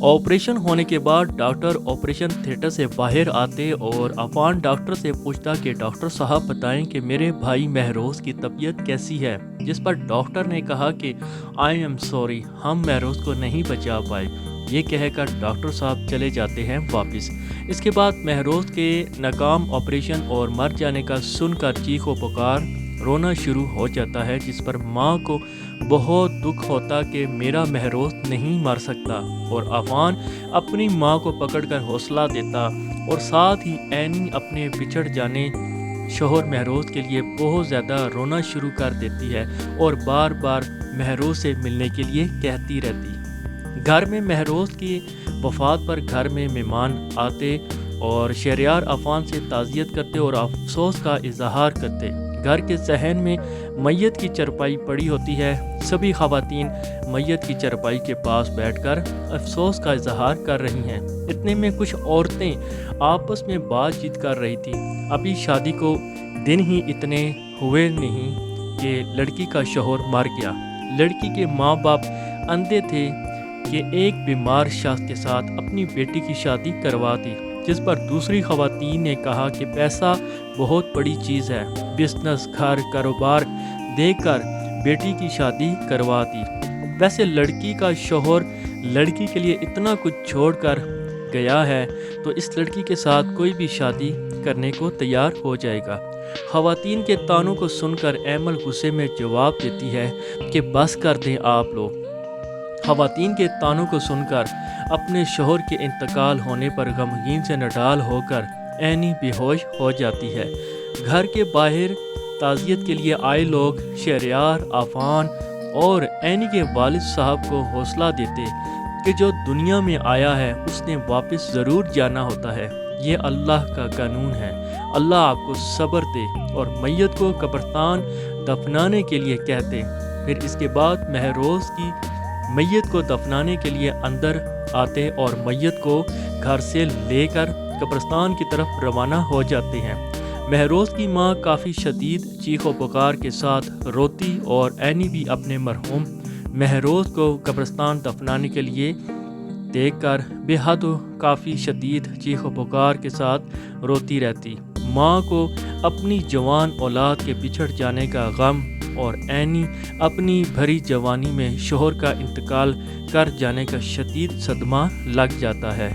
Operation होने के बाद डॉक्टर ऑपरेशन थिएटर से बाहर आते और अफान डॉक्टर से पूछता कि डॉक्टर साहब बताएं कि मेरे भाई महरोज़ की तबीयत कैसी है। जिस पर डॉक्टर ने कहा कि आई एम सॉरी, हम महरोज़ को नहीं बचा पाए। ये कहकर डॉक्टर साहब चले जाते हैं वापस। इसके बाद महरोज़ के नाकाम ऑपरेशन और मर जाने का सुनकर चीखो पुकार रोना शुरू हो जाता है, जिस पर माँ को बहुत दुख होता कि मेरा महरोज़ नहीं मर सकता। और अफान अपनी माँ को पकड़कर हौसला देता और साथ ही एनी अपने बिछड़ जाने शोहर महरोज़ के लिए बहुत ज़्यादा रोना शुरू कर देती है और बार बार महरोज़ से मिलने के लिए कहती रहती। घर में महरोज़ की वफ़ात पर घर में मेहमान आते और शहरयार अफान से ताज़ियत करते और अफसोस का इजहार करते। घर के सहन में मैयत की चरपाई पड़ी होती है। सभी ख़वातीन मैयत की चरपाई के पास बैठकर अफसोस का इजहार कर रही हैं। इतने में कुछ औरतें आपस में बातचीत कर रही थी। अभी शादी को दिन ही इतने हुए नहीं कि लड़की का शौहर मर गया। लड़की के माँ बाप अंधे थे कि एक बीमार शख्स के साथ अपनी बेटी की शादी करवा दी, जिस पर दूसरी ख़वातीन ने कहा कि पैसा बहुत बड़ी चीज़ है, बिजनेस घर कारोबार देकर बेटी की शादी करवा दी। वैसे लड़की का शौहर लड़की के लिए इतना कुछ छोड़कर गया है तो इस लड़की के साथ कोई भी शादी करने को तैयार हो जाएगा। ख़वातीन के तानों को सुनकर ऐमल गुस्से में जवाब देती है कि बस कर दें आप लोग। ख़वातीन के तानों को सुनकर अपने शौहर के इंतकाल होने पर गमगीन से नडाल होकर एनी बेहोश हो जाती है। घर के बाहर ताज़ियत के लिए आए लोग शहरयार अफान और एनी के वालिद साहब को हौसला देते कि जो दुनिया में आया है उसने वापस ज़रूर जाना होता है। ये अल्लाह का कानून है। अल्लाह आपको सब्र दे और मैयत को कब्रिस्तान दफनाने के लिए कहते। फिर इसके बाद महरोज़ की मैयत को दफनाने के लिए अंदर आते और मैयत को घर से लेकर कब्रिस्तान की तरफ रवाना हो जाते हैं। महरोज़ की माँ काफ़ी शदीद चीखो पुकार के साथ रोती और एनी भी अपने मरहूम महरोज़ को कब्रिस्तान दफनाने के लिए देखकर बेहद काफ़ी शदीद चीखो पुकार के साथ रोती रहती। माँ को अपनी जवान औलाद के बिछड़ जाने का गम और एनी अपनी भरी जवानी में शौहर का इंतकाल कर जाने का शदीद सदमा लग जाता है।